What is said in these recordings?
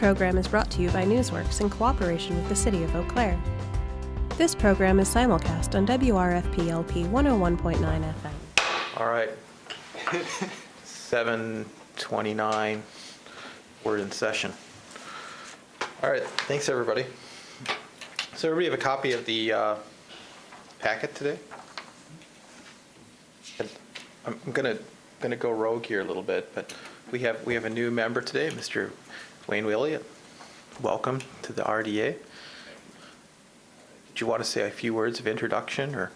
program is brought to you by Newsworks in cooperation with the City of Eau Claire. This program is simulcast on WRFP-LP 101.9 FM. All right, 7:29, we're in session. All right, thanks everybody. So everybody have a copy of the packet today? I'm gonna go rogue here a little bit, but we have a new member today, Mr. Wayne Willie. Welcome to the RDA. Did you want to say a few words of introduction, or?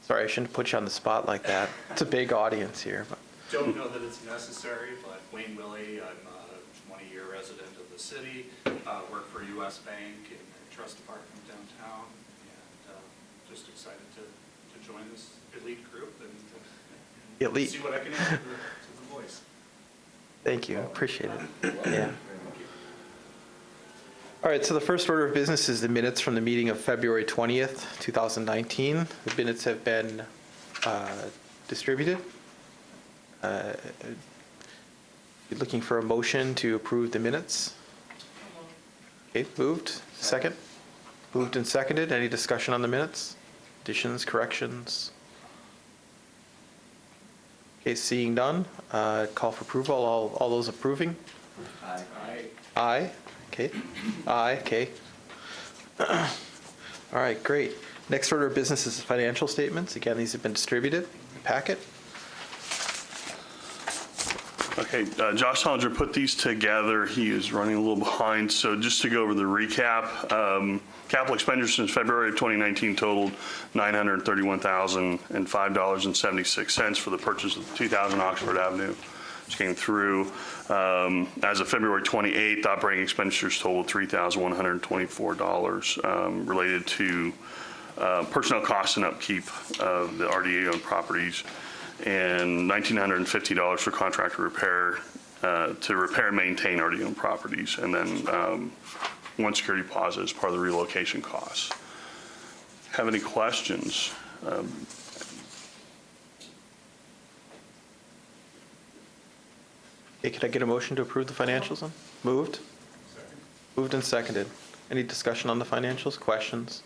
Sorry, I shouldn't put you on the spot like that. It's a big audience here. But. Don't know that it's necessary, but Wayne Willie, I'm a 20-year resident of the city, work for U.S. Bank in their trust department downtown, and just excited to join this elite group and see what I can add to the voice. Thank you, appreciate it. Yeah. All right, so the first order of business is the minutes from the meeting of February 20th, 2019. The minutes have been distributed. You're looking for a motion to approve the minutes? Okay, moved. Second? Moved and seconded. Any discussion on the minutes? Additions, corrections? Okay, seeing none, call for approval. All those approving? Aye. Aye. Okay. Aye. Okay. All right, great. Next order of business is financial statements. Again, these have been distributed in the packet. Okay, Josh Hollinger put these together. He is running a little behind, so just to go over the recap, capital expenditures since February of 2019 totaled $931,005.76 for the purchase of 2000 Oxford Avenue, which came through. As of February 28th, operating expenditures totaled $3,124 related to personnel costs and upkeep of the RDA-owned properties, and $1,950 for contractor repair to repair and maintain RDA-owned properties, and then one security deposit as part of the relocation costs. Have any questions? Okay, can I get a motion to approve the financials then? Moved? Second. Moved and seconded. Any discussion on the financials? Questions?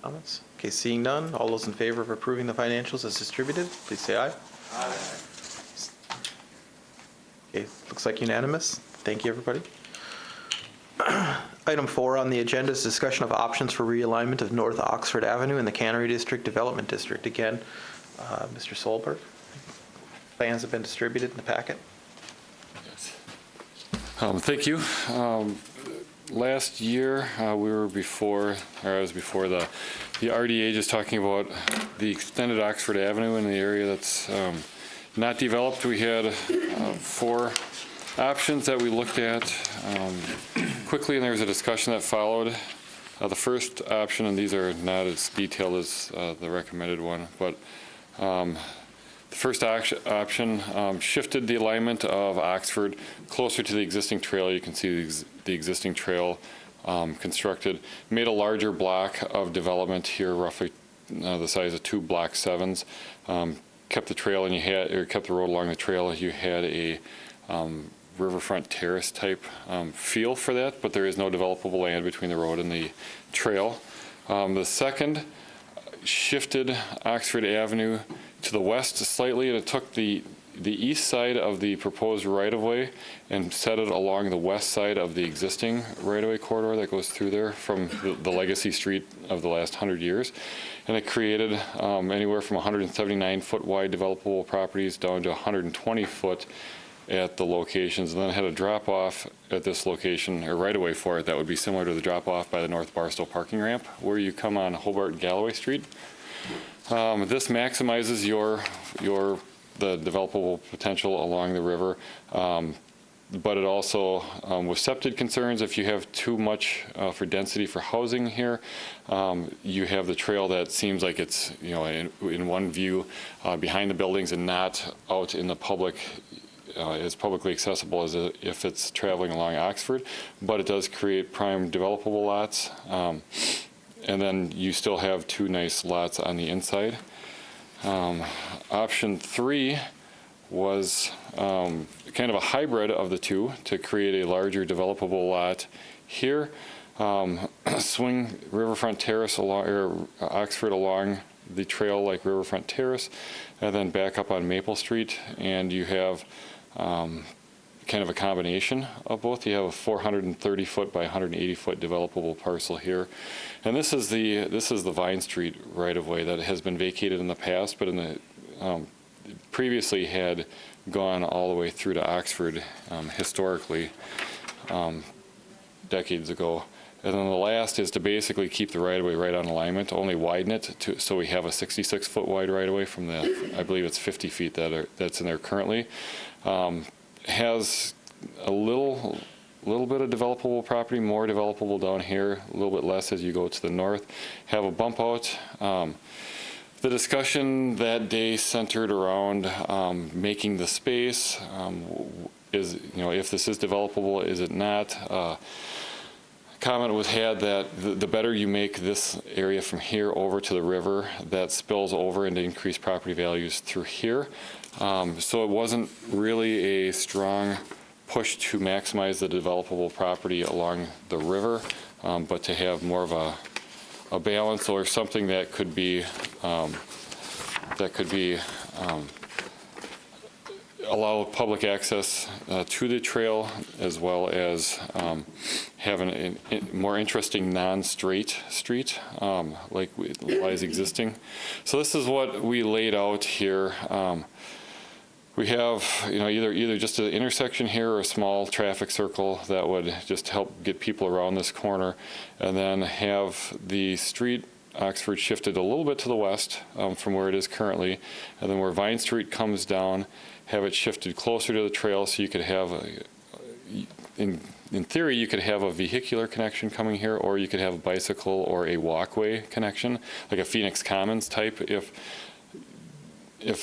Comments? Okay, seeing none, all those in favor of approving the financials as distributed, please say aye. Aye. Okay, looks like unanimous. Thank you, everybody. Item 4 on the agenda is discussion of options for realignment of North Oxford Avenue in the Cannery District Development District. Again, Mr. Solberg, plans have been distributed in the packet. Thank you. Last year, I was before the RDA, just talking about the extended Oxford Avenue in the area that's not developed. We had 4 options that we looked at quickly, and there was a discussion that followed. The first option, and these are not as detailed as the recommended one, but the first option shifted the alignment of Oxford closer to the existing trail. You can see the existing trail constructed, made a larger block of development here, roughly the size of 2 Block 7s. Kept the trail, and kept the road along the trail. You had a riverfront terrace type feel for that, but there is no developable land between the road and the trail. The second shifted Oxford Avenue to the west slightly, and it took the east side of the proposed right-of-way and set it along the west side of the existing right-of-way corridor that goes through there from the legacy street of the last 100 years. And it created anywhere from 179-foot wide developable properties down to 120-foot at the locations, and then it had a drop-off at this location, or right-of-way for it, that would be similar to the drop-off by the North Barstow parking ramp, where you come on Hobart and Galloway Street. This maximizes the developable potential along the river, but it also, with septic concerns, if you have too much for density for housing here, you have the trail that seems like it's in one view behind the buildings and not out in the public. As publicly accessible as if it's traveling along Oxford, but it does create prime developable lots. And then you still have 2 nice lots on the inside. Option 3 was kind of a hybrid of the two to create a larger developable lot here. Swing Riverfront Terrace along, or Oxford along the trail like Riverfront Terrace, and then back up on Maple Street, and you have kind of a combination of both. You have a 430 foot by 180 foot developable parcel here, and this is the Vine Street right of way that has been vacated in the past, but in the previously had gone all the way through to Oxford historically decades ago. And then the last is to basically keep the right-of-way right on alignment, only widen it so we have a 66-foot wide right-of-way from the, I believe it's 50 feet that's in there currently. Has a little bit of developable property, more developable down here, a little bit less as you go to the north. Have a bump out. The discussion that day centered around making the space. Is, if this is developable, is it not? Comment was had that the better you make this area from here over to the river, that spills over into increased property values through here. So it wasn't really a strong push to maximize the developable property along the river, but to have more of a balance or something that could be allow public access to the trail, as well as have a more interesting non-straight street like lies existing. So this is what we laid out here. We have either just an intersection here or a small traffic circle that would just help get people around this corner, and then have the street Oxford shifted a little bit to the west from where it is currently, and then where Vine Street comes down, have it shifted closer to the trail so you could have, in theory, you could have a vehicular connection coming here, or you could have a bicycle or a walkway connection, like a Phoenix Commons type if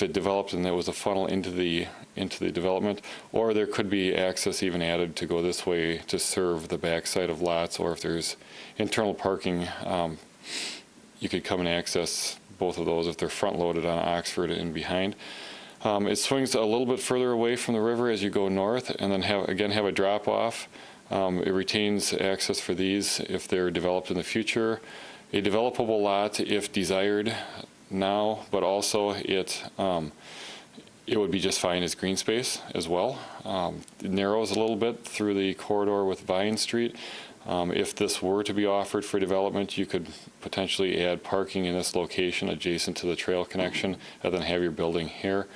it developed and there was a funnel into the development, or there could be access even added to go this way to serve the backside of lots, or if there's internal parking, you could come and access both of those if they're front-loaded on Oxford and behind. It swings a little bit further away from the river as you go north, and then have a drop-off. It retains access for these if they're developed in the future. A developable lot if desired now, but also it would be just fine as green space as well. It narrows a little bit through the corridor with Vine Street. If this were to be offered for development, you could potentially add parking in this location adjacent to the trail connection, and then have your building here.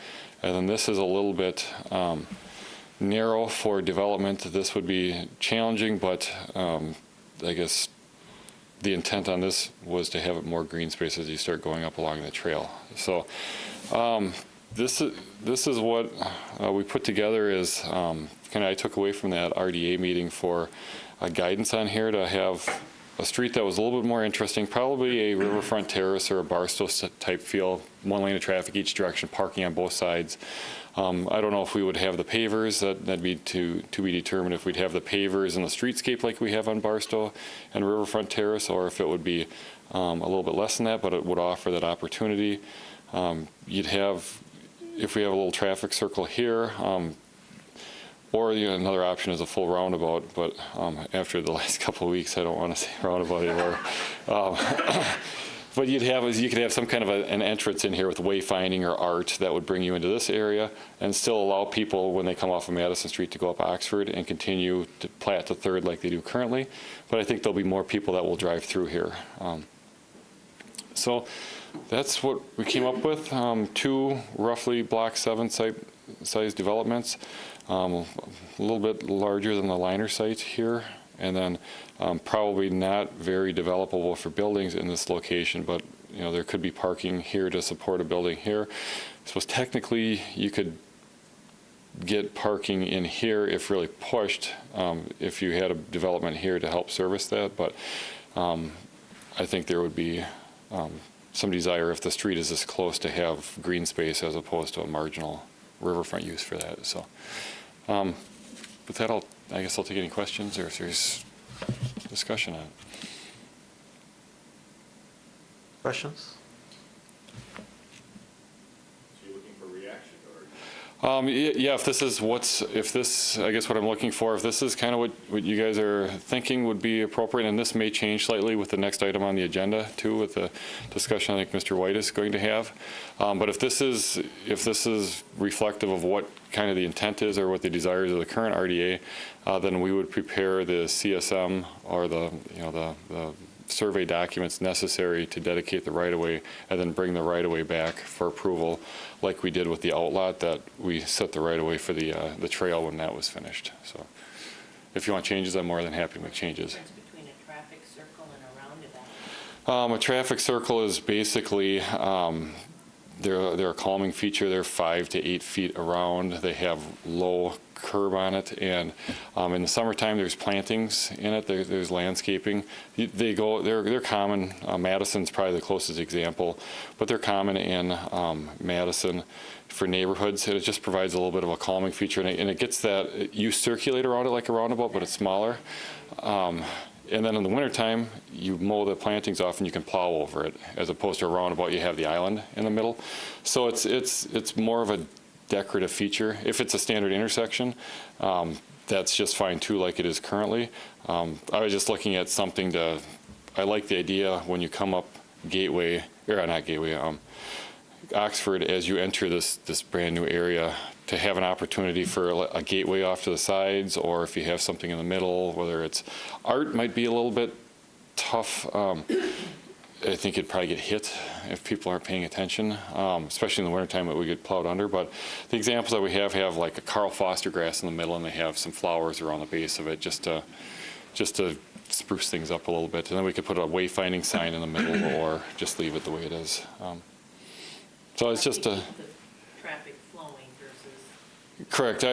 And then this is a little bit narrow for development. This would be challenging, but I guess the intent on this was to have it more green space as you start going up along the trail. So this is what we put together is I took away from that RDA meeting for guidance on here, to have a street that was a little bit more interesting, probably a riverfront terrace or a Barstow type feel, one lane of traffic each direction, parking on both sides. I don't know if we would have the pavers, that'd be to be determined, if we'd have the pavers and the streetscape like we have on Barstow and Riverfront Terrace, or if it would be a little bit less than that, but it would offer that opportunity. You'd have, if we have a little traffic circle here, or another option is a full roundabout, but after the last couple of weeks, I don't want to say roundabout anymore. But you could have some kind of an entrance in here with wayfinding or art that would bring you into this area, and still allow people when they come off of Madison Street to go up Oxford and continue to Platte to 3rd like they do currently. But I think there'll be more people that will drive through here. So that's what we came up with. 2 roughly Block 7 size developments. A little bit larger than the liner site here, and then probably not very developable for buildings in this location, but there could be parking here to support a building here. I suppose technically you could get parking in here if really pushed, if you had a development here to help service that, but I think there would be some desire, if the street is this close, to have green space as opposed to a marginal riverfront use for that. So with that, I guess I'll take any questions, or if there's discussion on it. Questions? So you're looking for reaction, Yeah, if this, I guess what I'm looking for, if this is kind of what you guys are thinking would be appropriate, and this may change slightly with the next item on the agenda too, with the discussion I think Mr. White is going to have. But if this is reflective of what kind of the intent is or what the desires of the current RDA, then we would prepare the CSM or the survey documents necessary to dedicate the right-of-way and then bring the right-of-way back for approval, like we did with the outlot, that we set the right-of-way for the trail when that was finished. So if you want changes, I'm more than happy to make changes. What's the difference between a traffic circle and a roundabout? A traffic circle is basically, they're a calming feature. They're 5 to 8 feet around. They have low curb on it, and in the summertime there's plantings in it. There's landscaping. They're common. Madison's probably the closest example, but they're common in Madison for neighborhoods. It just provides a little bit of a calming feature, and it gets that you circulate around it like a roundabout, but it's smaller. And then in the wintertime, you mow the plantings off and you can plow over it, as opposed to a roundabout, you have the island in the middle. So it's more of a decorative feature. If it's a standard intersection, that's just fine too, like it is currently. I was just looking at something I like the idea when you come up Oxford, as you enter this brand new area, to have an opportunity for a gateway off to the sides, or if you have something in the middle, whether it's art might be a little bit tough. I think it'd probably get hit if people aren't paying attention, especially in the wintertime that we get plowed under. But the examples that we have like a Carl Foster grass in the middle, and they have some flowers around the base of it just to spruce things up a little bit. And then we could put a wayfinding sign in the middle, or just leave it the way it is. So it's just The traffic flowing versus. correct.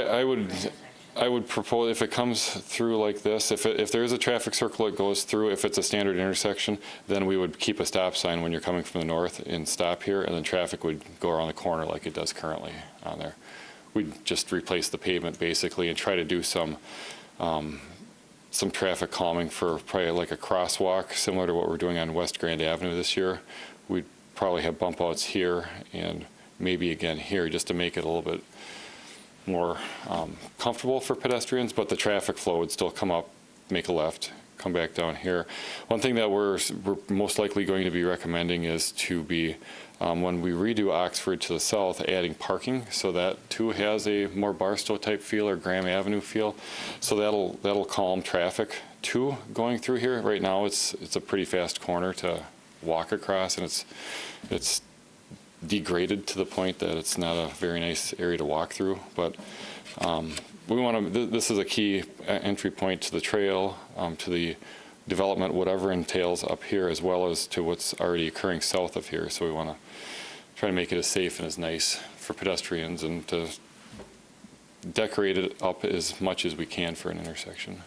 I would propose, if it comes through like this, if there is a traffic circle that goes through, if it's a standard intersection, then we would keep a stop sign when you're coming from the north and stop here, and then traffic would go around the corner like it does currently on there. We'd just replace the pavement basically and try to do some traffic calming for probably like a crosswalk, similar to what we're doing on West Grand Avenue this year. We'd probably have bump outs here and maybe again here, just to make it a little bit more comfortable for pedestrians, but the traffic flow would still come up, make a left, come back down here. One thing that we're most likely going to be recommending is to be, when we redo Oxford to the south, adding parking, so that too has a more Barstow type feel or Graham Avenue feel. So that'll calm traffic too going through here. Right now it's a pretty fast corner to walk across, and it's degraded to the point that it's not a very nice area to walk through. But we want to. This is a key entry point to the trail, to the development, whatever entails up here, as well as to what's already occurring south of here. So we want to try to make it as safe and as nice for pedestrians, and to decorate it up as much as we can for an intersection.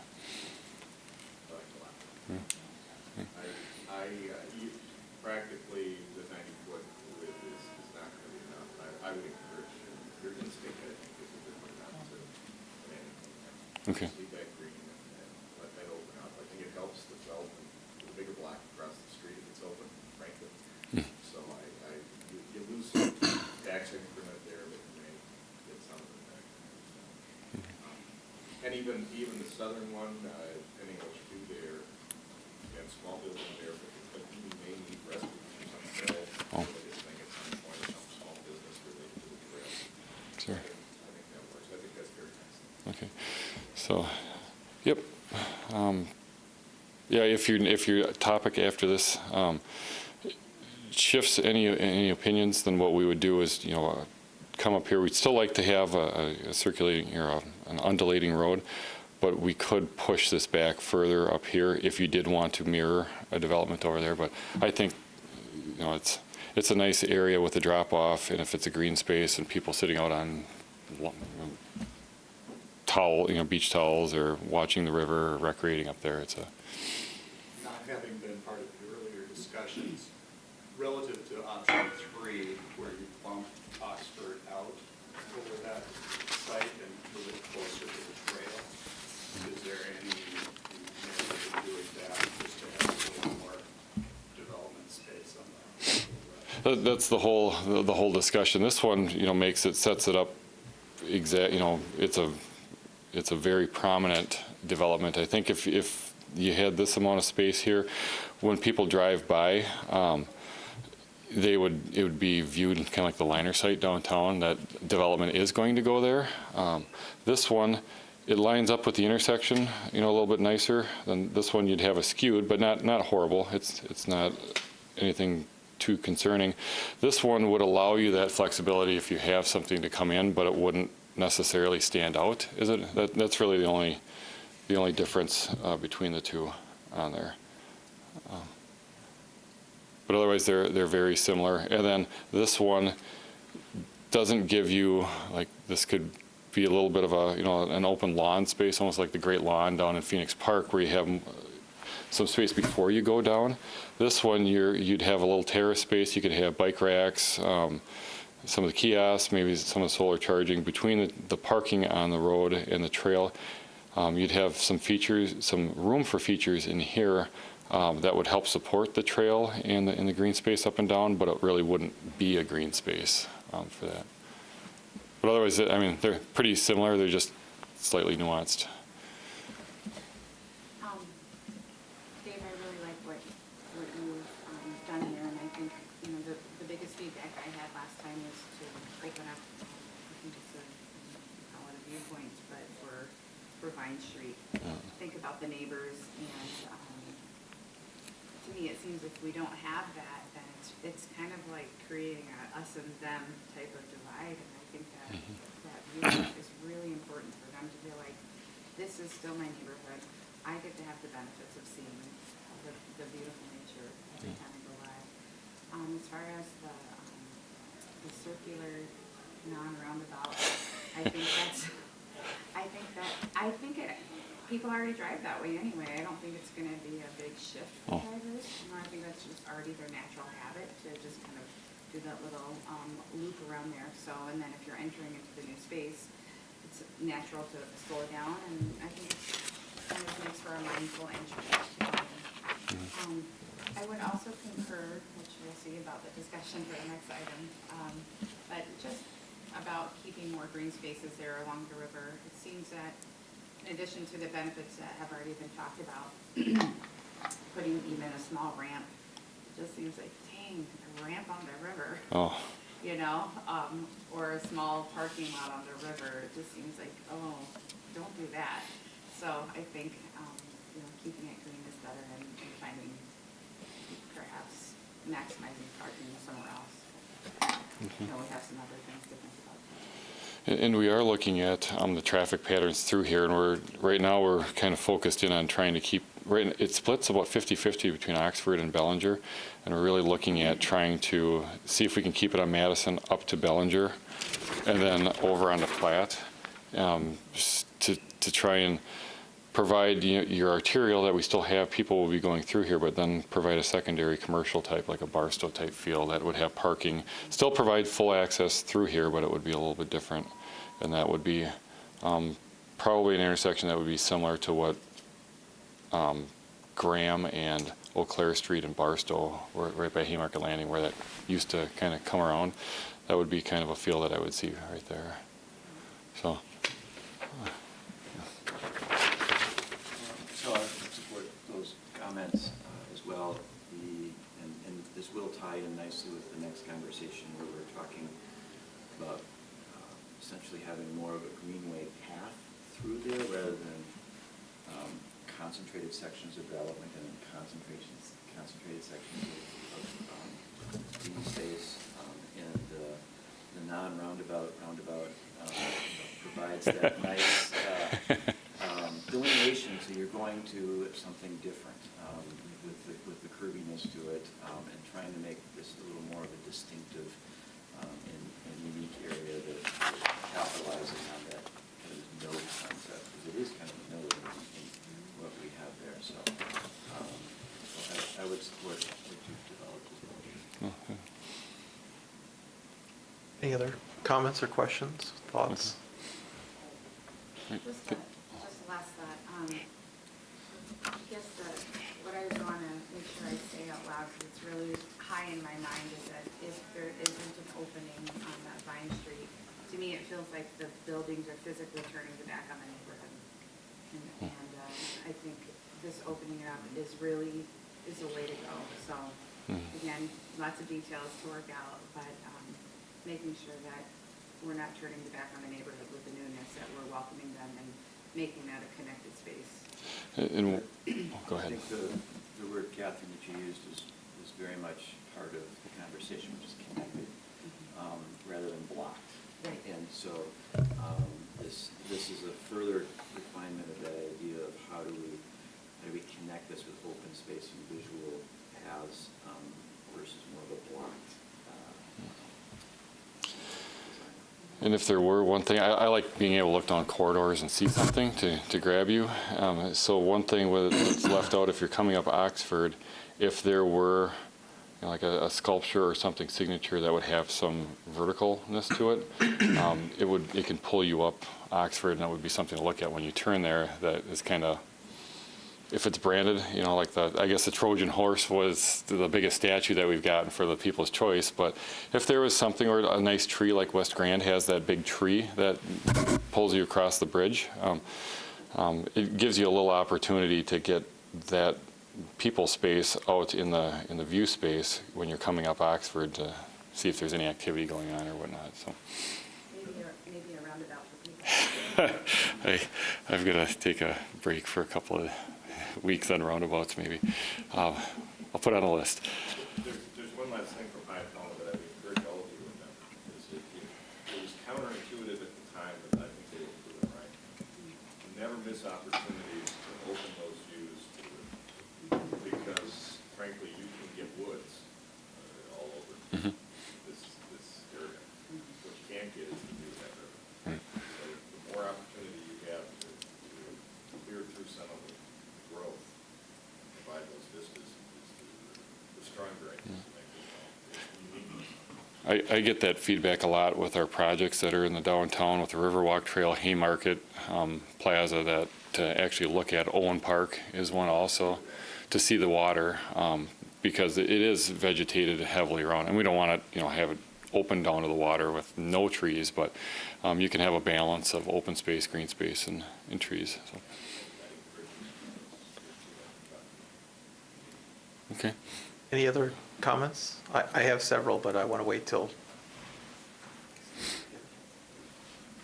Practically, the 90-foot width is not going to be enough. I would encourage your instinct, I think, is a good one not to Okay. leave that green and let that open up. I think it helps the development with a bigger block across the street if it's open, frankly. So you lose some tax increment there, but you may get some of it back. And even the southern one, depending on what you do there, you have small building there, but you may need restrooms or something else. So I just think at some point some small business related to the trail. Sure. I think that works. I think that's very nice. Okay. So, yep. Yeah, if your topic after this shifts any opinions, then what we would do is, come up here. We'd still like to have a circulating or an undulating road, but we could push this back further up here if you did want to mirror a development over there. But I think, it's a nice area with a drop off, and if it's a green space and people sitting out on beach towels or watching the river or recreating up there, it's a. Not having been part of the earlier discussions, relative to option 3, where you bump Oxford out over that site and move it closer to the trail, is there any merit in doing that, just to have a little more development space on that? That's the whole discussion. This one, sets it up it's a very prominent development. I think if you had this amount of space here, when people drive by, it would be viewed kind of like the liner site downtown. That development is going to go there. This one, it lines up with the intersection, a little bit nicer than this one. You'd have a skewed, but not horrible. It's not anything too concerning. This one would allow you that flexibility if you have something to come in, but it wouldn't necessarily stand out. Is it? That's really the only difference between the two on there. But otherwise, they're very similar. And then this one doesn't give you, like, this could be a little bit of an open lawn space, almost like the Great Lawn down in Phoenix Park, where you have some space before you go down. This one, you'd have a little terrace space. You could have bike racks, some of the kiosks, maybe some of the solar charging between the parking on the road and the trail. You'd have some room for features in here that would help support the trail and the green space up and down, but it really wouldn't be a green space for that. But otherwise, they're pretty similar. They're just slightly nuanced. Dave, I really like what you've done here, and I think the biggest feedback I had last time was to open up, I think it's call it a viewpoint, but for Vine Street. Think about the neighbors, and to me, it seems if we don't have that, then it's kind of like creating a us and them type of divide, and I think that viewpoint is really important for them to feel like this is still my neighborhood. I get to have the benefits of seeing the beautiful nature every time I go by. As far as the circular non-roundabout, people already drive that way anyway. I don't think it's going to be a big shift for drivers. I think that's just already their natural habit to just kind of do that little loop around there. So, and then if you're entering into the new space, it's natural to slow down, and I think it kind of makes for a mindful entry. I would also concur, which we'll see about the discussion for the next item, but just about keeping more green spaces there along the river. It seems that in addition to the benefits that have already been talked about, putting even a small ramp, it just seems like, dang, a ramp on the river. Oh. Or a small parking lot on the river. It just seems like, oh, don't do that. So I think, keeping it green is better than finding, perhaps maximizing parking somewhere else. We have some other things to think about. And we are looking at the traffic patterns through here, and right now we're kind of focused in on trying to keep, it splits about 50-50 between Oxford and Bellinger, and we're really looking at trying to see if we can keep it on Madison up to Bellinger, and then over on the Platte, just to try and provide your arterial that we still have. People will be going through here, but then provide a secondary commercial type, like a Barstow type feel that would have parking, still provide full access through here, but it would be a little bit different. And that would be probably an intersection that would be similar to what Graham and Eau Claire Street and Barstow, right by Haymarket Landing, where that used to kind of come around. That would be kind of a feel that I would see right there. So. So I support those comments as well. And this will tie in nicely with the next conversation where we're talking about essentially having more of a greenway path through there rather than concentrated sections of development and then concentrated sections of green space. And the non-roundabout provides that nice delineation, so you're going to something different with the curviness to it, and trying to make this a little more of a distinctive and unique area that capitalizes on that kind of node concept, because it is kind of a node in what we have there. So I would support what you've developed as well. Okay. Any other comments or questions, thoughts? Just a last thought. I guess what I want to make sure I say out loud, because it's really high in my mind, is that if there isn't an opening on that Vine Street to to me, it feels like the buildings are physically turning the back on the neighborhood. And I think this opening it up is really, is the way to go. So, again, lots of details to work out, but making sure that we're not turning the back on the neighborhood with the newness, that we're welcoming them and making that a connected space. Go ahead. I think the word, Catherine, that you used is very much part of the conversation, which is connected, rather than blocked. Right. And so this is a further refinement of that idea of how do we connect this with open space and visual paths versus more of a blocked design. And if there were one thing, I like being able to look down corridors and see something to grab you. So one thing that's left out if you're coming up Oxford, if there were like a sculpture or something signature that would have some verticalness to it, it can pull you up Oxford, and that would be something to look at when you turn there. That is kind of, if it's branded, like I guess the Trojan horse was the biggest statue that we've gotten for the People's Choice. But if there was something, or a nice tree like West Grand has, that big tree that pulls you across the bridge, it gives you a little opportunity to get that people space out in the view space when you're coming up Oxford to see if there's any activity going on or whatnot. So Maybe a roundabout for people. I've got to take a break for a couple of weeks on roundabouts maybe. I'll put on a list. There's one last thing from Hyatt that I would encourage all of you to remember, is that it was counterintuitive at the time, but I think they will prove it right. You never miss opportunities to open those views to it, because frankly, you can get woods all over this area. What you can't get is the view of that river. So the more opportunity you have to clear through some of the growth, provide those vistas, the stronger I think unique. I get that feedback a lot with our projects that are in the downtown with the Riverwalk Trail, Haymarket Plaza, that to actually look at. Owen Park is one also, to see the water, because it is vegetated heavily around, and we don't want to have it open down to the water with no trees, but you can have a balance of open space, green space, and trees. So. Okay. Any other comments? I have several, but I want to wait till.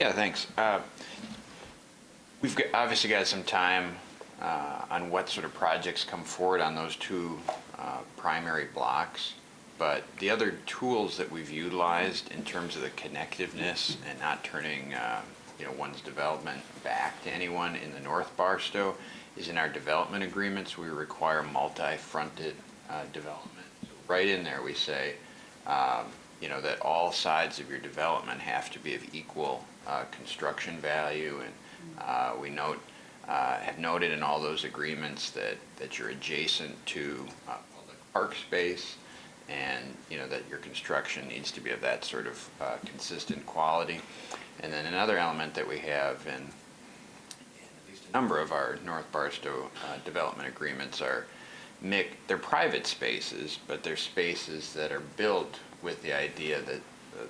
Yeah, thanks. We've obviously got some time on what sort of projects come forward on those two primary blocks, but the other tools that we've utilized in terms of the connectiveness and not turning one's development back to anyone in the North Barstow is in our development agreements. We require multi-fronted development. So right in there we say that all sides of your development have to be of equal construction value, and we have noted in all those agreements that you're adjacent to public park space, and that your construction needs to be of that sort of consistent quality. And then another element that we have in at least a number of our North Barstow development agreements are they're private spaces, but they're spaces that are built with the idea that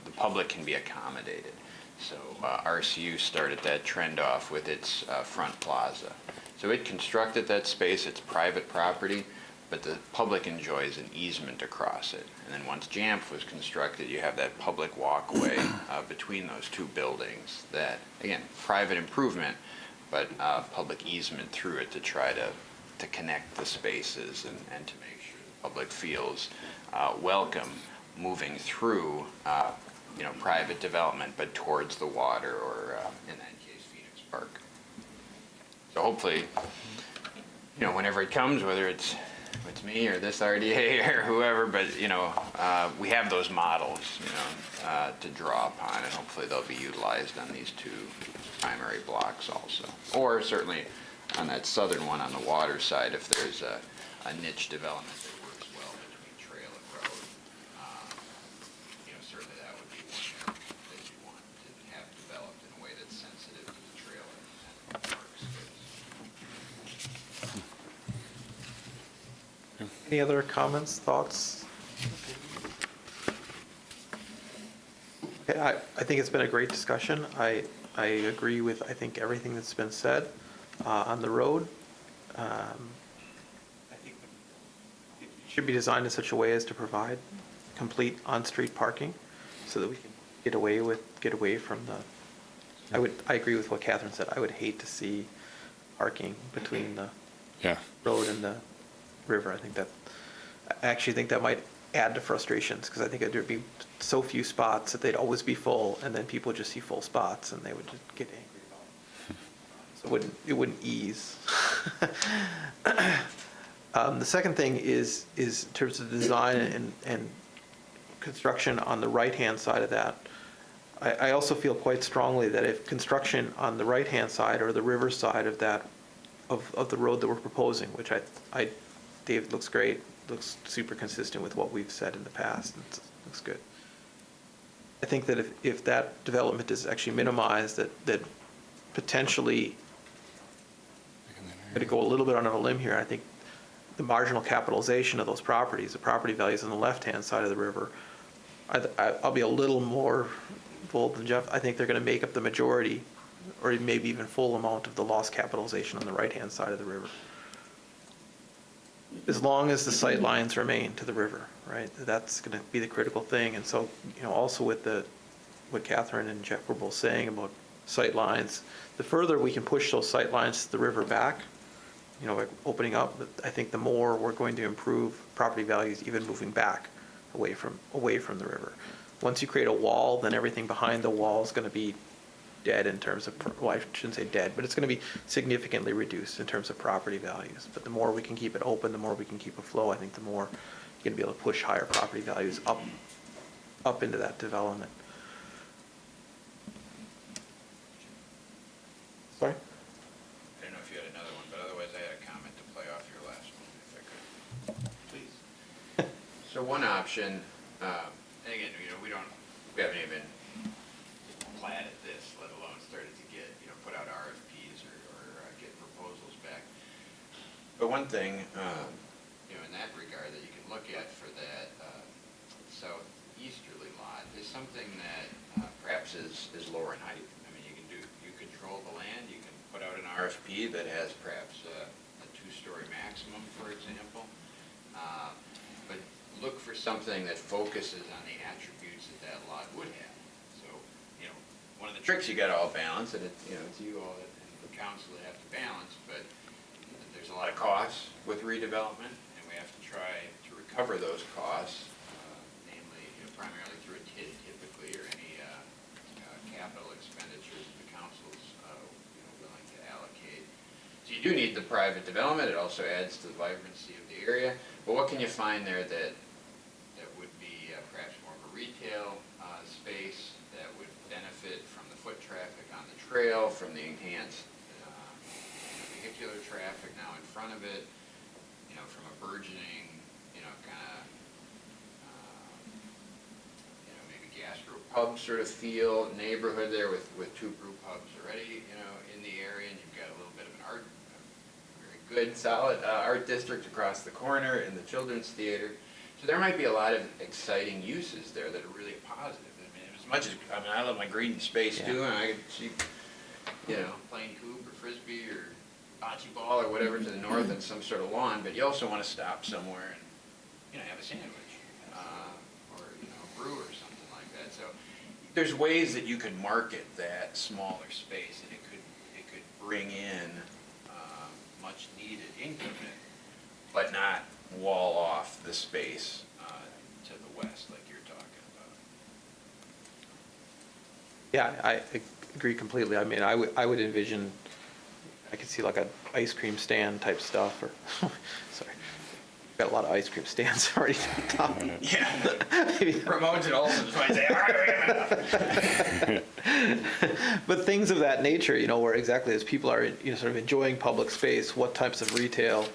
the public can be accommodated. So RCU started that trend off with its front plaza. So it constructed that space, it's private property, but the public enjoys an easement across it. And then once JAMF was constructed, you have that public walkway between those two buildings that, again, private improvement, but public easement through it to try to connect the spaces and to make sure the public feels welcome moving through private development, but towards the water, or in that case, Phoenix Park. So hopefully, whenever it comes, whether it's me or this RDA or whoever, but we have those models, to draw upon, and hopefully they'll be utilized on these two primary blocks also, or certainly on that southern one on the water side, if there's a niche development that works well between trail and road. Certainly that would be one that you want to have developed in a way that's sensitive to the trail and park space. Any other comments, thoughts? Okay, I think it's been a great discussion. I agree with, I think, everything that's been said on the road. I think it should be designed in such a way as to provide complete on-street parking so that we can get away from the, I agree with what Catherine said. I would hate to see parking between the Yeah. road and the river. I actually think that might add to frustrations, because I think there'd be so few spots that they'd always be full, and then people just see full spots and they would just get angry about it. So it wouldn't ease. The second thing is in terms of design and construction on the right-hand side of that. I also feel quite strongly that if construction on the right-hand side or the river side of that, of the road that we're proposing, which Dave, looks great, looks super consistent with what we've said in the past, and looks good. I think that if that development is actually minimized, that potentially, I'm going to go a little bit on a limb here, I think the marginal capitalization of those properties, the property values on the left-hand side of the river, I'll be a little more bold than Jeff. I think they're going to make up the majority, or maybe even full amount of the lost capitalization on the right-hand side of the river. As long as the sight lines remain to the river, right? That's going to be the critical thing. And so, also with what Catherine and Jeff were both saying about sight lines, the further we can push those sight lines to the river back, like opening up, I think the more we're going to improve property values, even moving back away from the river. Once you create a wall, then everything behind the wall is going to be dead in terms of, well, I shouldn't say dead, but it's going to be significantly reduced in terms of property values. But the more we can keep it open, the more we can keep it flow, I think the more you're going to be able to push higher property values up into that development. Sorry? I don't know if you had another one, but otherwise I had a comment to play off your last one, if I could. Please. So one option, and again, we haven't even platted this, let alone started to get, put out RFPs or get proposals back. But one thing, in that regard that you can look at for that southeasterly lot is something that perhaps is lower in height. I mean, you control the land, you can put out an RFP that has perhaps a 2-story maximum, for example. But look for something that focuses on the attributes that lot would have. So, one of the tricks you got to all balance, and it's you all and the council that have to balance, but there's a lot of costs with redevelopment, and we have to try to recover those costs, namely, primarily through a TID typically, or any capital expenditures the council's willing to allocate. So you do need the private development. It also adds to the vibrancy of the area. But what can you find there that would be perhaps more of a retail space that would benefit from the foot traffic on the trail, from the enhanced vehicular traffic now in front of it, from a burgeoning, maybe gastro pub sort of feel neighborhood there with 2 brew pubs already, in the area, and you've got a little bit of an very good, solid art district across the corner in the children's theater. So there might be a lot of exciting uses there that are really positive. I mean, as much as, I love my green space too, and I can see, playing coop or frisbee or bocce ball or whatever to the north and some sort of lawn, but you also want to stop somewhere and, have a sandwich, or, a brew or something like that. So there's ways that you could market that smaller space, and it could bring in much needed increment, but not wall off the space to the west like you're talking about. Yeah, I agree completely. I mean, I would envision, I could see like an ice cream stand type stuff, or sorry, got a lot of ice cream stands already downtown. Yeah, Ramones and Olsen's might say, but things of that nature, where exactly as people are, sort of enjoying public space, what types of retail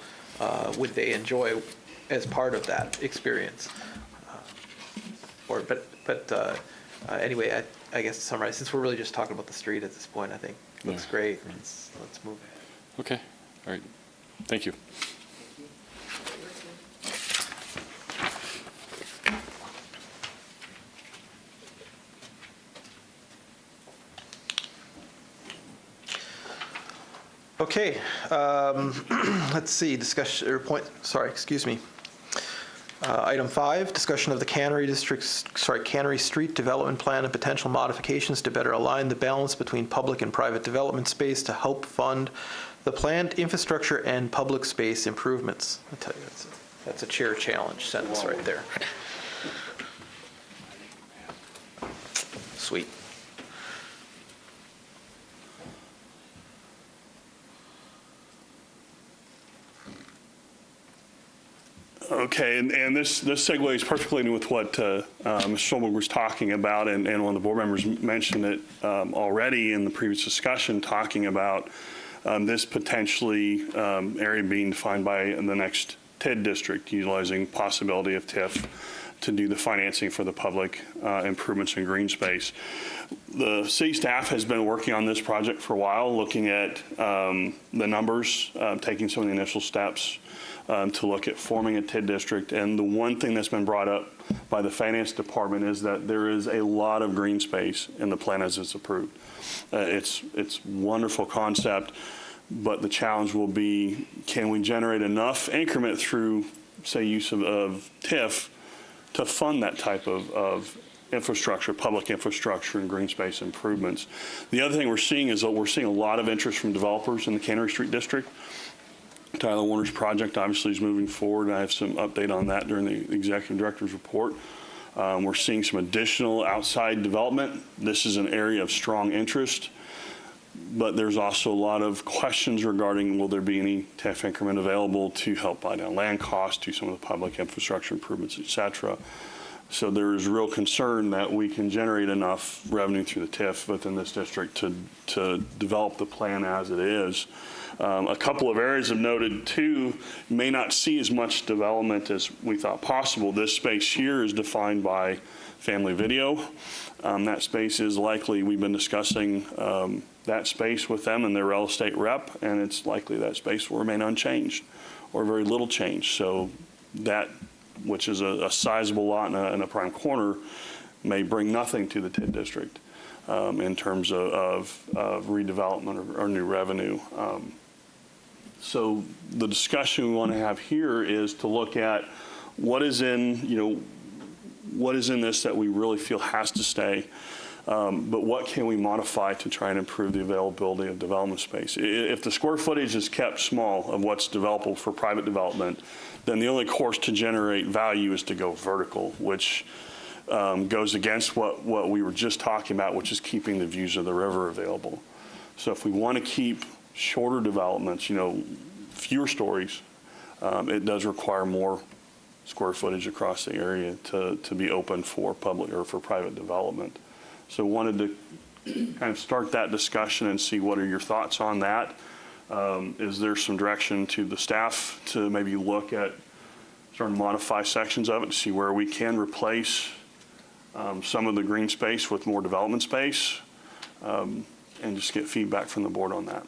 would they enjoy as part of that experience? Anyway, I guess to summarize, since we're really just talking about the street at this point, I think it looks great. Let's move ahead. Okay. All right. Thank you. Okay, let's see, discussion, or point, sorry, excuse me. Item 5, discussion of the Cannery Street Development Plan and potential modifications to better align the balance between public and private development space to help fund the planned infrastructure and public space improvements. I tell you, that's a chair challenge sentence right there. Sweet. Okay, and this segues perfectly with what Mr. Schulberg was talking about, and one of the board members mentioned it already in the previous discussion, talking about this potentially area being defined by the next TID district, utilizing possibility of TIF to do the financing for the public improvements in green space. The city staff has been working on this project for a while, looking at the numbers, taking some of the initial steps to look at forming a TID district. And the one thing that's been brought up by the finance department is that there is a lot of green space in the plan as it's approved. It's wonderful concept, but the challenge will be, can we generate enough increment through, say, use of TIF to fund that type of infrastructure, public infrastructure and green space improvements. The other thing we're seeing is that we're seeing a lot of interest from developers in the Cannery Street District. Tyler Warner's project obviously is moving forward. I have some update on that during the executive director's report. We're seeing some additional outside development. This is an area of strong interest, but there's also a lot of questions regarding will there be any TIF increment available to help buy down land costs, to some of the public infrastructure improvements, et cetera. So there is real concern that we can generate enough revenue through the TIF within this district to develop the plan as it is. A couple of areas I've noted too may not see as much development as we thought possible. This space here is defined by family video. That space is likely, we've been discussing that space with them and their real estate rep, and it's likely that space will remain unchanged or very little change. So that, which is a sizable lot in a prime corner, may bring nothing to the TID district in terms of redevelopment or new revenue. So the discussion we want to have here is to look at what is in this that we really feel has to stay, but what can we modify to try and improve the availability of development space? If the square footage is kept small of what's developable for private development, then the only course to generate value is to go vertical, which goes against what we were just talking about, which is keeping the views of the river available. So if we want to keep shorter developments, fewer stories, it does require more square footage across the area to be open for public or for private development. So wanted to kind of start that discussion and see what are your thoughts on that. Is there some direction to the staff to maybe look at starting to modify sections of it to see where we can replace some of the green space with more development space, and just get feedback from the board on that.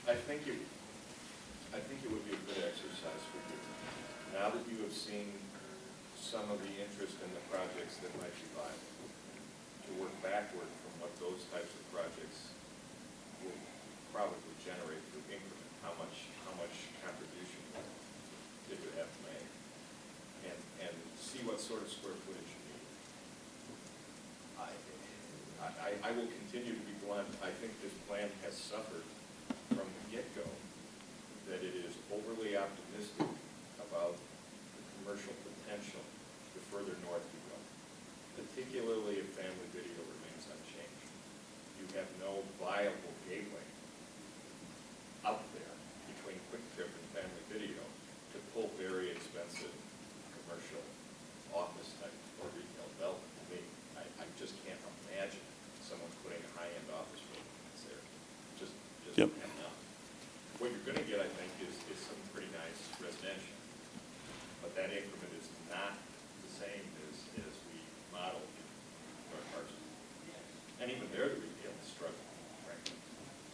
I think it would be a good exercise for you. Now that you have seen some of the interest in the projects that might be viable, to work backward from what those types of projects will probably generate through increment. How much contribution did you have to make? And see what sort of square footage you need. I will continue to be blunt. I think this plan has suffered from the get-go that it is overly optimistic about the commercial potential the further north you go, particularly if family video remains unchanged. You have no viable gateway out there between Quick Trip and family video to pull very expensive commercial office type or retail development. To me, I just can't imagine someone putting a high-end office building there. Just Yep. enough. What you're going to get, I think, is some pretty nice residential, but that increment is not the same as we modeled in North Parsons. And even there, the retail is struggling, frankly.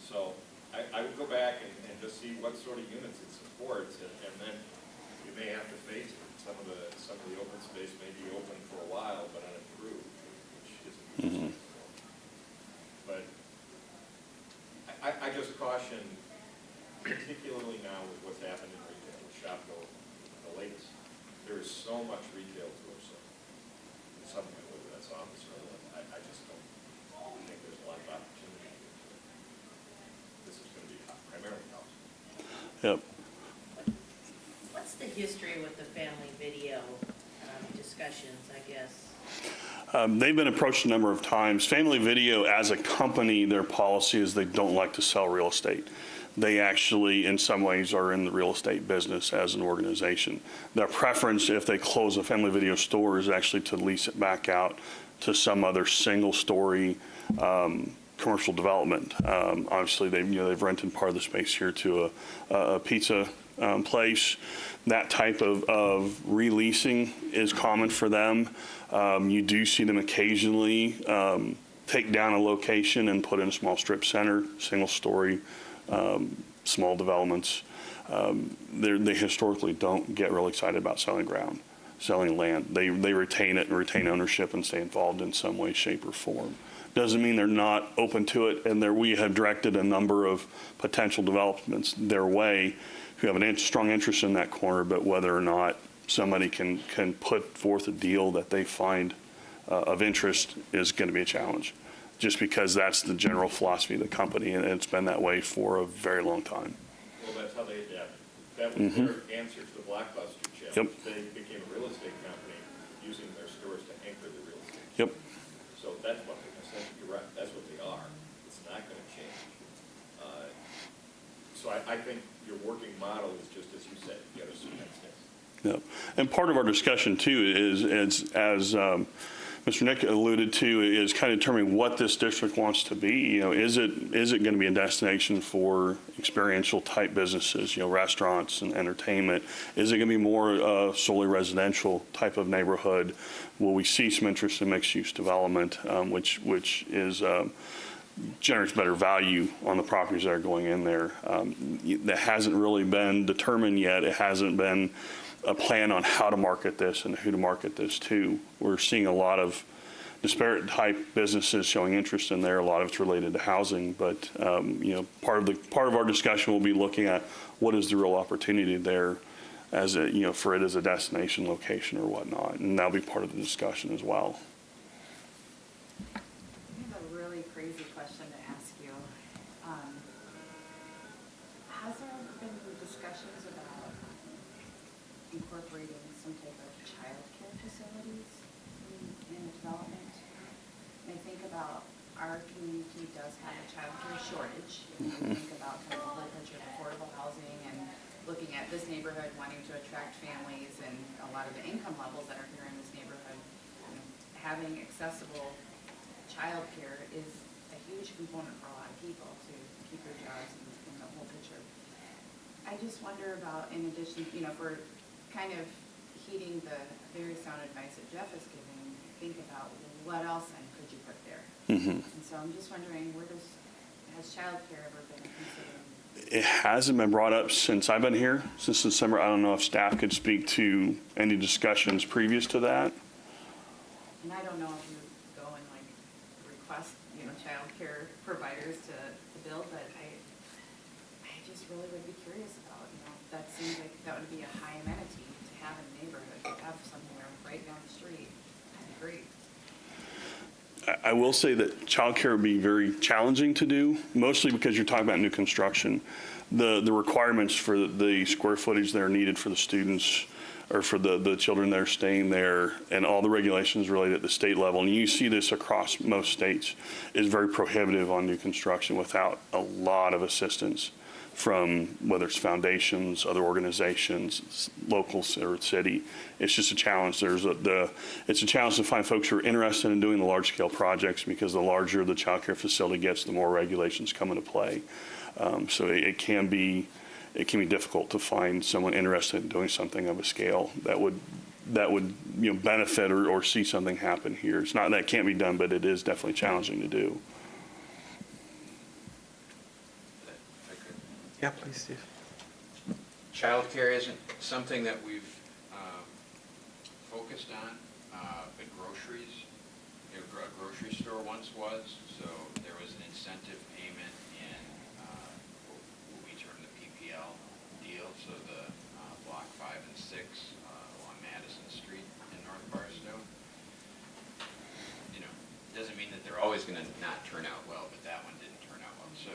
So I would go back and just see what sort of units it supports, and then you may have to face it. Some of the open space may be open for a while, but unimproved, which isn't. caution, particularly now with what's happened in retail, with Shopko, the latest, there is so much retail to absorb. Something whether that's office or other, I just don't think there's a lot of opportunity here. This is going to be primarily housing. Yep. What's the history with the family video discussions, I guess? They've been approached a number of times. Family Video, as a company, their policy is they don't like to sell real estate. They actually, in some ways, are in the real estate business as an organization. Their preference, if they close a Family Video store, is actually to lease it back out to some other single-story commercial development. Obviously, they've rented part of the space here to a pizza place. That type of releasing is common for them. You do see them occasionally take down a location and put in a small strip center, single-story, small developments. They historically don't get really excited about selling ground, selling land. They retain it and retain ownership and stay involved in some way, shape, or form. Doesn't mean they're not open to it, and we have directed a number of potential developments their way who have a strong interest in that corner, but whether or not somebody can put forth a deal that they find of interest is going to be a challenge, just because that's the general philosophy of the company, and it's been that way for a very long time. Well, that's how they adapted. That was their answer to the Blockbuster challenge. Yep. They became a real estate company using their stores to anchor the real estate. Yep. So that's what you're right, that's what they are. It's not going to change. So I think your working model is just as you said, you got to assume that's next. Yep. And part of our discussion too is as Mr. Nick alluded to, is kind of determining what this district wants to be. You know, is it going to be a destination for experiential type businesses, restaurants and entertainment? Is it going to be more solely residential type of neighborhood? Will we see some interest in mixed use development, which is generates better value on the properties that are going in there? That hasn't really been determined yet. It hasn't been a plan on how to market this and who to market this to. We're seeing a lot of disparate type businesses showing interest in there. A lot of it's related to housing, but part of our discussion will be looking at what is the real opportunity there, as for it as a destination location or whatnot, and that'll be part of the discussion as well. I have a really crazy question to ask you. Has there been discussions about incorporating some type of childcare facilities in the development? And I think about our community does have a childcare shortage. I think about kind of the whole picture of affordable housing and looking at this neighborhood wanting to attract families and a lot of the income levels that are here in this neighborhood. Having accessible childcare is a huge component for a lot of people to keep their jobs and the whole picture. I just wonder about, in addition, if we're kind of heeding the very sound advice that Jeff is giving, think about what else then could you put there? And so I'm just wondering, has childcare ever been considered? It hasn't been brought up since I've been here, since December. I don't know if staff could speak to any discussions previous to that. And I don't know if you go and request, childcare providers to build, but I just really would be curious about, that seems like that would be a high amenity to have in a neighborhood, to have somewhere right down the street. That'd be great. I will say that childcare would be very challenging to do, mostly because you're talking about new construction. The requirements for the square footage that are needed for the students or for the children that are staying there, and all the regulations related at the state level, and you see this across most states, is very prohibitive on new construction without a lot of assistance from whether it's foundations, other organizations, locals, or city. It's just a challenge. It's a challenge to find folks who are interested in doing the large-scale projects, because the larger the child care facility gets, the more regulations come into play. So it can be difficult to find someone interested in doing something of a scale that would benefit or see something happen here. It's not that it can't be done, but it is definitely challenging to do. Yeah, please, Steve. Childcare isn't something that we've focused on, but groceries, a grocery store once was, so there was an incentive payment in what along Madison Street in North Barstow. You know, doesn't mean that they're always going to not turn out well, but that one didn't turn out well. So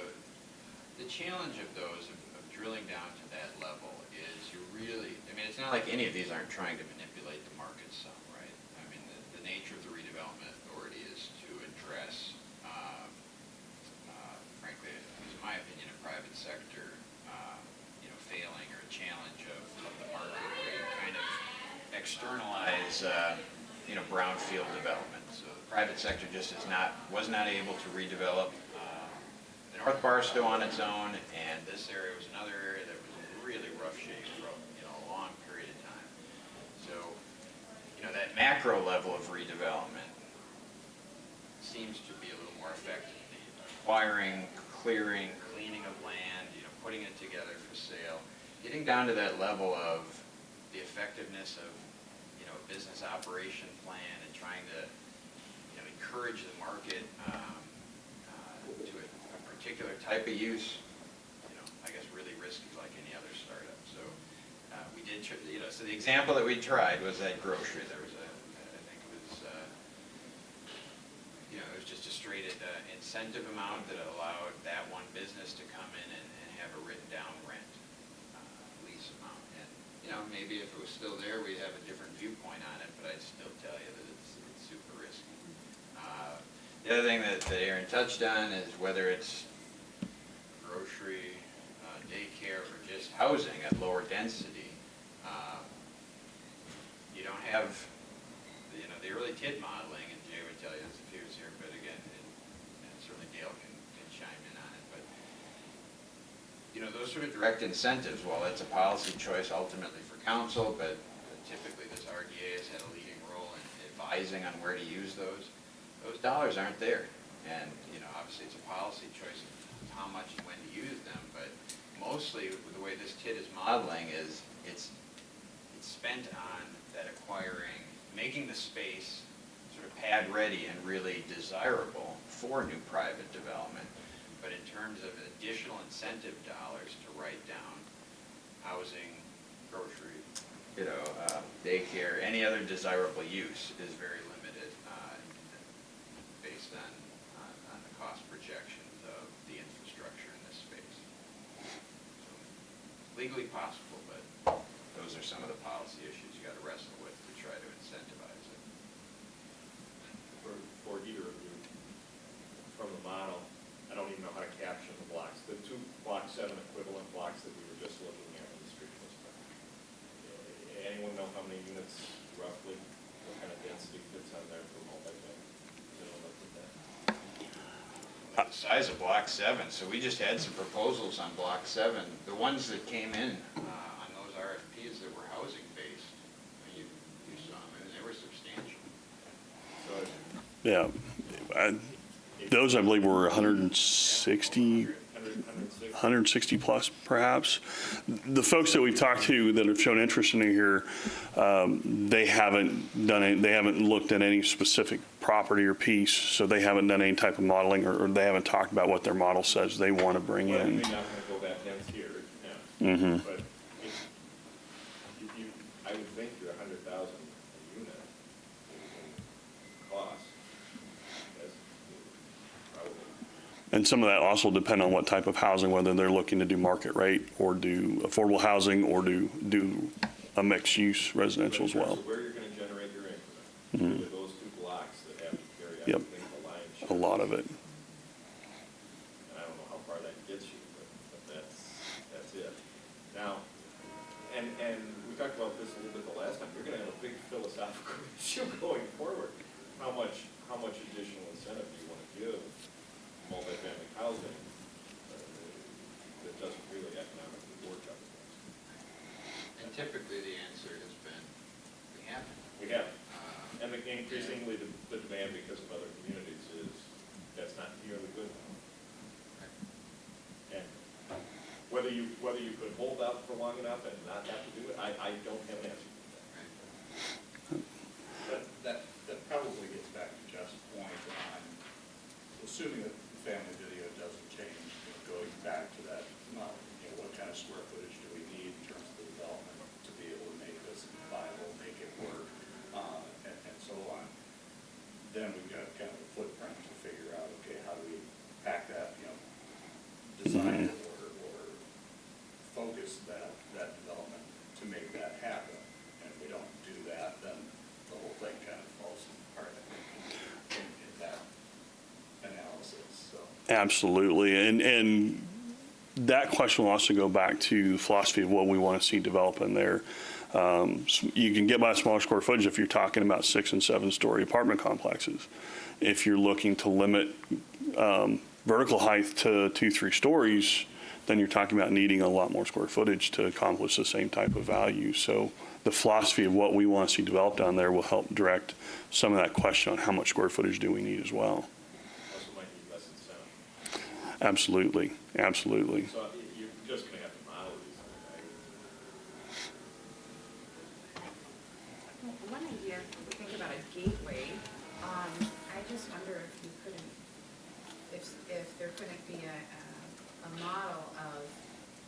the challenge of those, of drilling down to that level, is you really, I mean, it's not like any of these aren't trying to manipulate the market some, right? I mean, the nature of the redevelopment authority is to address, frankly, in my opinion, a private sector, you know, failing or a challenge of the market, where you kind of externalize, you know, brownfield development. So the private sector just was not able to redevelop the North Barstow on its own, and this area was another area that was in really rough shape for, you know, a long period of time. So, you know, that macro level of redevelopment seems to be a little more effective. Acquiring, clearing, cleaning of land, you know, putting it together for sale, getting down to that level of the effectiveness of, you know, a business operation plan and trying to, you know, encourage the market to a particular type of use, you know, I guess really risky like any other startup. So we did, you know, so the example that we tried was that grocery. There was I think it was, you know, it was just a straight incentive amount that allowed that one business to come in and have a written down rent lease amount. And, you know, maybe if it was still there, we'd have a different viewpoint on it, but I'd still tell you that it's super risky. The other thing that Aaron touched on is whether it's grocery, daycare, or just housing at lower density, you don't have, you know, the early TID modeling, and Jay would tell you this if he was here, but again, and certainly Dale can chime in on it, but, you know, those sort of direct incentives, while it's a policy choice ultimately for council, but typically this RDA has had a leading role in advising on where to use those dollars aren't there. And, you know, obviously it's a policy choice of how much and when to use them, but mostly the way this TID is modeling is it's spent on that acquiring, making the space sort of pad ready and really desirable for new private development. But in terms of additional incentive dollars to write down housing, grocery, you know, daycare, any other desirable use is very limited based on the cost projections of the infrastructure in this space. So, legally possible, but those are some of the policy issues you got to wrestle with to try to incentivize it. For either of you, from the model, I don't even know how to caption the blocks. The two Block 7 equivalent blocks that we were just looking at in the street list. Anyone know how many units roughly, what kind of density fits on there for multifamily? The size of Block 7, so we just had some proposals on Block 7. The ones that came in on those RFPs that were housing-based, you saw them, and they were substantial. So Yeah. Those, I believe, were 160 plus, perhaps. The folks that we've talked to that have shown interest in it here, they haven't looked at any specific property or piece, so they haven't done any type of modeling, or they haven't talked about what their model says they want to bring well, in. you're not going to go that dense here, yeah. Mm-hmm. But I would think you're 100,000 a unit in cost. That's probably. And some of that also depend on what type of housing, whether they're looking to do market rate or do affordable housing or do a mixed use residential as well. Where you're going to generate your increment, Mhm. with those two blocks that have to carry, I Yep. would think, the lion's share. A lot of it. And I don't know how far that gets you, but that's it. Now, and we talked about this a little bit the last time, you're going to have a big philosophical issue going forward. How much additional incentive do you want to give multifamily housing that doesn't really economically work out? And typically the answer has been, we haven't. We have. And increasingly the demand because of other communities is, that's not nearly good enough. And whether you could hold out for long enough and not have to do it, I don't have an answer to that. That probably gets back to Jeff's point on, assuming that the family video doesn't change, going back to that, what kind of square footage do we need in terms of the development to be able to make a or focus that development to make that happen. And if we don't do that, then the whole thing kind of falls apart, I think, in that analysis, so. Absolutely. And that question will also go back to the philosophy of what we want to see develop in there. You can get by a smaller square footage if you're talking about 6- and 7-story apartment complexes. If you're looking to limit vertical height to 2-3 stories, then you're talking about needing a lot more square footage to accomplish the same type of value. So the philosophy of what we want to see developed down there will help direct some of that question on how much square footage do we need as well. Also might need less incentive. Absolutely, absolutely. So you're just going to have to model these. One idea, if we think about a gateway, I just wonder if you couldn't, if there couldn't be a model of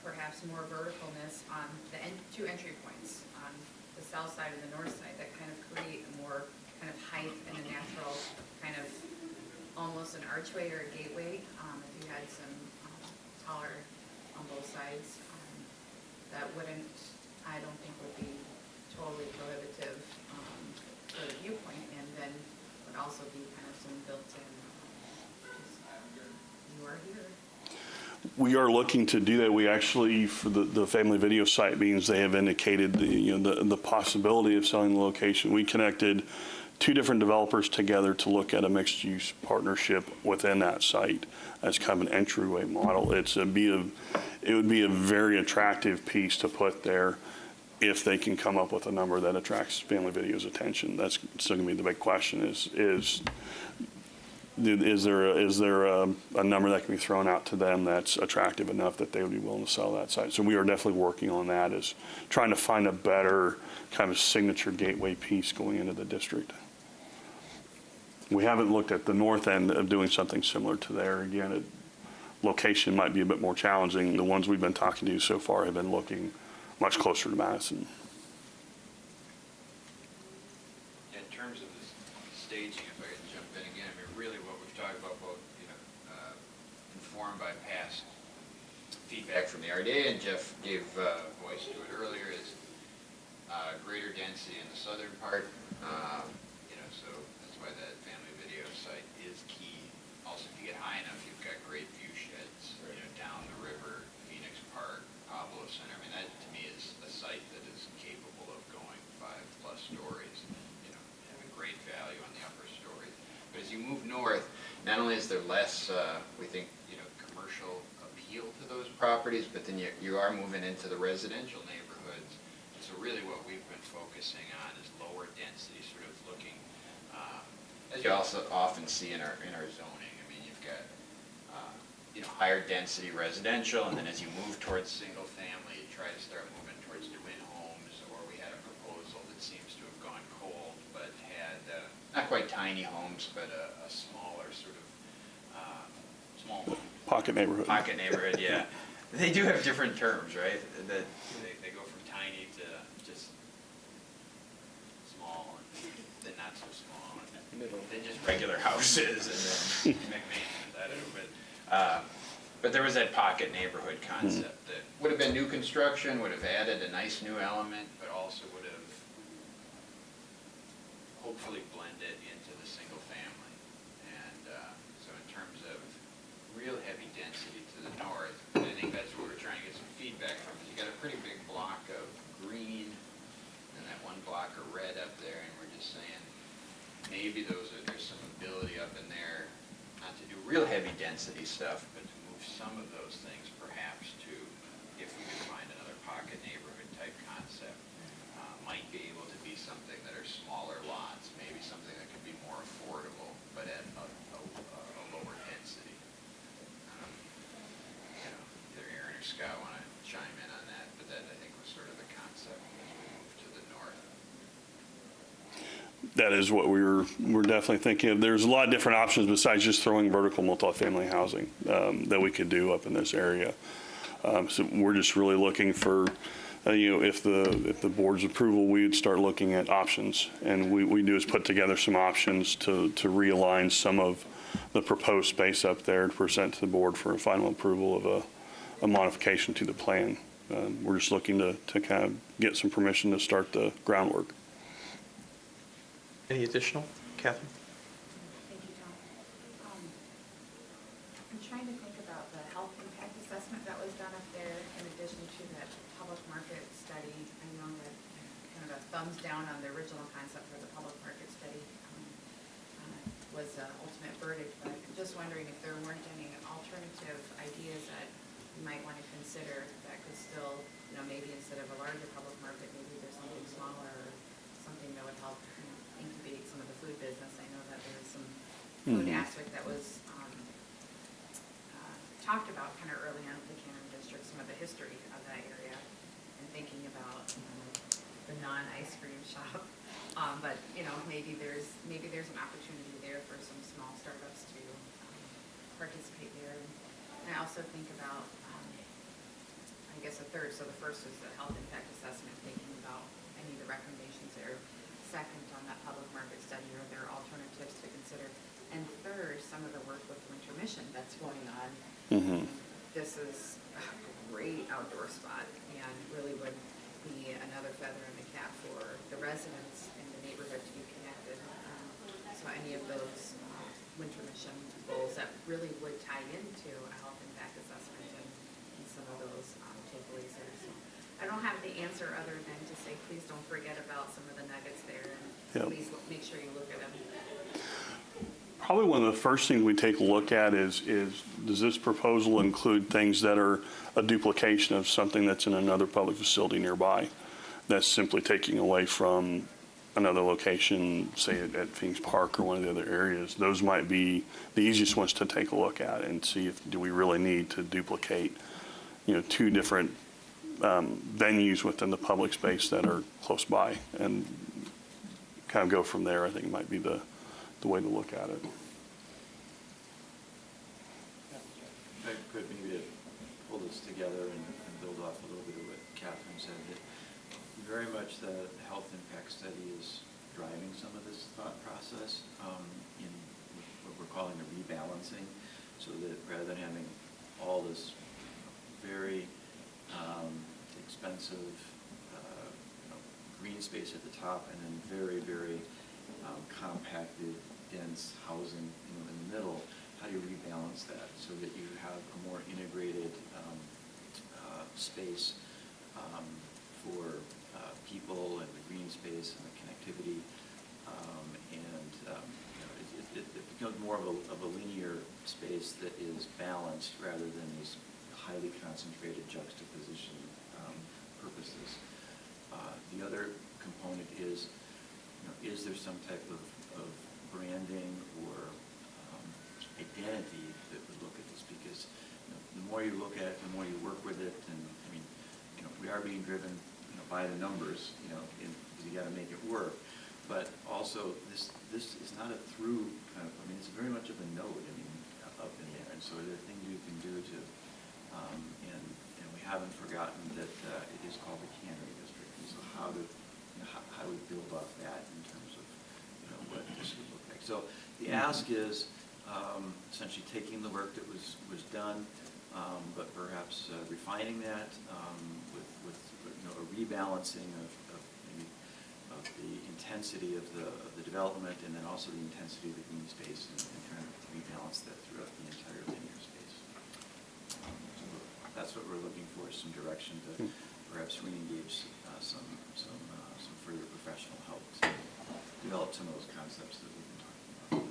perhaps more verticalness on the two entry points on the south side and the north side that kind of create a more kind of height and a natural kind of almost an archway or a gateway. If you had some taller on both sides, that wouldn't, I don't think would be totally prohibitive for the viewpoint, and then would also be kind of some built-in, you are here. We are looking to do that. We actually, for the family video site meetings, they have indicated the possibility of selling the location. We connected 2 different developers together to look at a mixed-use partnership within that site as kind of an entryway model. It would be a very attractive piece to put there if they can come up with a number that attracts family video's attention. That's still going to be the big question: is there a number that can be thrown out to them that's attractive enough that they would be willing to sell that site? So we are definitely working on that, is trying to find a better kind of signature gateway piece going into the district. We haven't looked at the north end of doing something similar to there. Again, location might be a bit more challenging. The ones we've been talking to so far have been looking much closer to Madison. In terms of the staging, if I could jump in again, I mean, really what we've talked about, both, informed by past feedback from the RDA, and Jeff gave voice to it earlier, is greater density in the southern part. So that's why that family video site is key. Also, if you get high enough, you've got great view sheds, down the river, Phoenix Park, Pablo Center. I mean, that to me is a site that is capable of going 5+ stories, having great value on the upper stories. But as you move north, not only is there less, we think, commercial appeal to those properties, but then you are moving into the residential neighborhoods. And so really what we've been focusing on is lower density, sort of looking, as you also often see in our zoning. I mean, you've got, higher density residential, and then as you move towards single family, you try to start moving towards twin homes, or we had a proposal that seems to have gone cold, but had, not quite tiny homes, but a smaller sort of, small Pocket neighborhood. Pocket neighborhood, yeah. They do have different terms, right? That they go from tiny to just small, and then not so small, and then just regular houses, and then McMansions. I don't know, but there was that pocket neighborhood concept that would have been new construction, would have added a nice new element, but also would have hopefully blended into the single family. And so in terms of real heavy density to the north, and I think that's what we're trying to get some feedback from. You got a pretty big block of green and that one block of red up there, and we're just saying maybe there's some ability up in there not to do real heavy density stuff, but to move some of those things perhaps to, if we could find another pocket neighborhood type concept, might be able to be something that are smaller lots, maybe something that could be more affordable, but at a lower density. Either Aaron or Scott want to chime in on that, but that I think was sort of the concept as we move to the north. That is what we're definitely thinking of. There's a lot of different options besides just throwing vertical multifamily housing that we could do up in this area. So we're just really looking for, if the board's approval, we would start looking at options. And we do is put together some options to realign some of the proposed space up there to present to the board for a final approval a modification to the plan. We're just looking to kind of get some permission to start the groundwork. Any additional, Catherine? Thank you, Tom. I'm trying to think about the health impact assessment that was done up there in addition to that public market study. I know that kind of a thumbs down on the original concept for the public market study was the ultimate verdict, but I'm just wondering if there weren't any alternative ideas that you might want to consider that could still, maybe instead of a larger public market, maybe there's something smaller or something that would help incubate some of the food business. I know that there was some food aspect that was talked about kind of early on in the Cannon District, some of the history of that area, and thinking about the non-ice cream shop. But maybe there's an opportunity there for some small startups to participate there. And I also think about, I guess a third. So the first is the health impact assessment, thinking about any of the recommendations there. Second, on that public market study, are there alternatives to consider? And third, some of the work with winter mission that's going on. This is a great outdoor spot and really would be another feather in the cap for the residents in the neighborhood to be connected. So any of those winter mission goals that really would tie into a health impact assessment and some of those takeaways there. So I don't have the answer other than to say, please don't forget about some of the nuggets there, and please make sure you look at them. Probably one of the first things we take a look at is does this proposal include things that are a duplication of something that's in another public facility nearby? That's simply taking away from another location, say at Phoenix Park or one of the other areas. Those might be the easiest ones to take a look at and see if do we really need to duplicate, two different venues within the public space that are close by, and kind of go from there. I think might be the way to look at it. If I could maybe pull this together and build off a little bit of what Catherine said, that very much the health impact study is driving some of this thought process in what we're calling a rebalancing, so that rather than having all this very expensive green space at the top and then very, very compacted, dense housing in the middle, how do you rebalance that so that you have a more integrated space for people and the green space and the connectivity, it becomes more of a linear space that is balanced rather than these highly concentrated juxtaposition purposes. The other component is there some type of branding or identity that would look at this? Because the more you look at it, the more you work with it, and we are being driven by the numbers, because you got to make it work. But also, this is not a through kind of. It's very much of a node. Up in there, and so there are things you can do to, and we haven't forgotten that it is called the Cannery District. And so how do we build off that in terms of what this would look like? So the ask is essentially taking the work that was done, but perhaps refining that with a rebalancing of the intensity of the development, and then also the intensity of the green space, and trying to rebalance that throughout the entire linear space. So that's what we're looking for, some direction to perhaps re-engage some further professional help to develop some of those concepts that we've been talking about.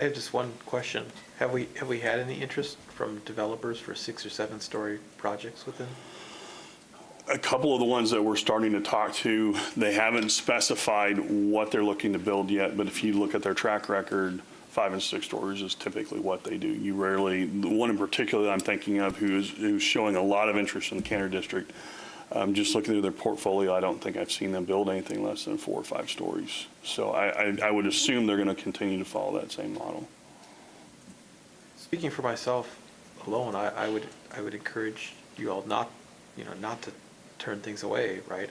I have just one question. Have we had any interest from developers for 6 or 7 story projects within? A couple of the ones that we're starting to talk to, they haven't specified what they're looking to build yet, but if you look at their track record, 5 and 6 stories is typically what they do. You rarely, the one in particular that I'm thinking of who's showing a lot of interest in the Cannery District, just looking through their portfolio, I don't think I've seen them build anything less than 4 or 5 stories. So I would assume they're going to continue to follow that same model. Speaking for myself alone, I would encourage you all not to turn things away, right?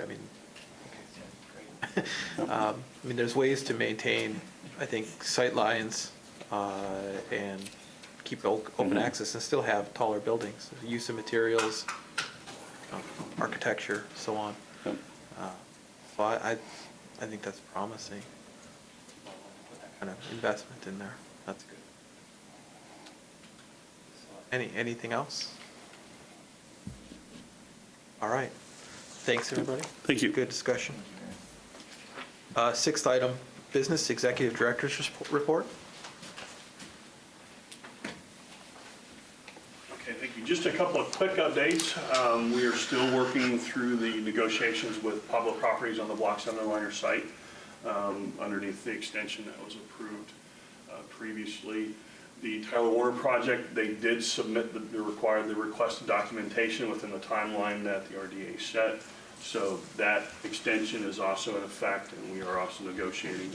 There's ways to maintain, I think, sight lines and keep it open access and still have taller buildings, use of materials, architecture, so on. Yep. So I think that's promising. Put that kind of investment in there. That's good. Anything else? All right. Thanks, everybody. Thank you. Good discussion. Sixth item, business executive director's report. Okay, thank you. Just a couple of quick updates. We are still working through the negotiations with Pablo Properties on the Block 7 liner site underneath the extension that was approved previously. The Tyler Warner project, they did submit the requested documentation within the timeline that the RDA set. So that extension is also in effect, and we are also negotiating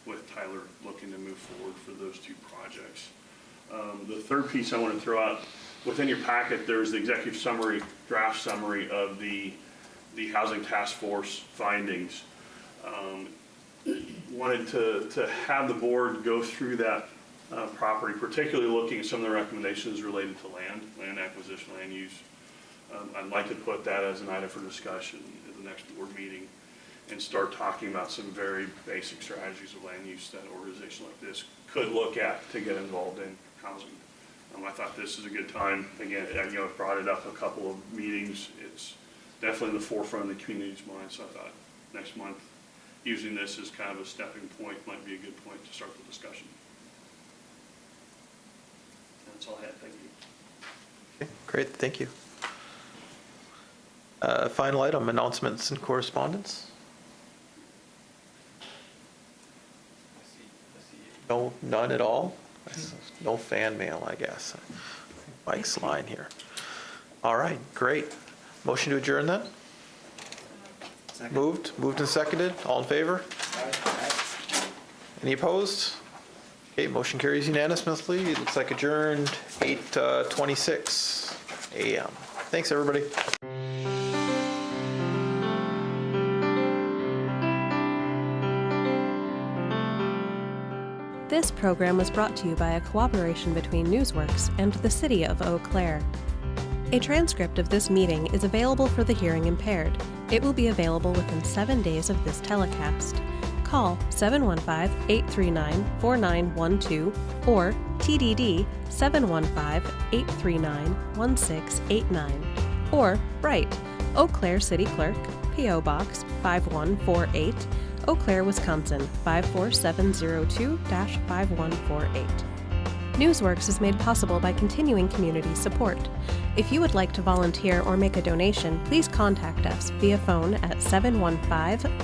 with Tyler, looking to move forward for those two projects. The third piece I want to throw out, within your packet, there's the executive summary, draft summary of the Housing Task Force findings. Wanted to have the board go through that property, particularly looking at some of the recommendations related to land acquisition, land use. I'd like to put that as an item for discussion at the next board meeting and start talking about some very basic strategies of land use that an organization like this could look at to get involved in housing. I thought this is a good time. Again, I've brought it up a couple of meetings. It's definitely in the forefront of the community's mind, so I thought next month using this as kind of a stepping point might be a good point to start the discussion. That's all I had. Thank you. Okay, great, thank you. Final item, announcements and correspondence. No, none at all? No fan mail, I guess. Mike's line here. All right, great. Motion to adjourn then? Second. Moved and seconded, all in favor? Any opposed? Okay, motion carries unanimously. It looks like adjourned 8:26 a.m. Thanks, everybody. This program was brought to you by a cooperation between Newsworks and the City of Eau Claire. A transcript of this meeting is available for the hearing impaired. It will be available within 7 days of this telecast. Call 715-839-4912 or TDD 715-839-1689 or write Eau Claire City Clerk, P.O. Box 5148, Eau Claire, Wisconsin 54702-5148. Newsworks is made possible by continuing community support. If you would like to volunteer or make a donation, please contact us via phone at 715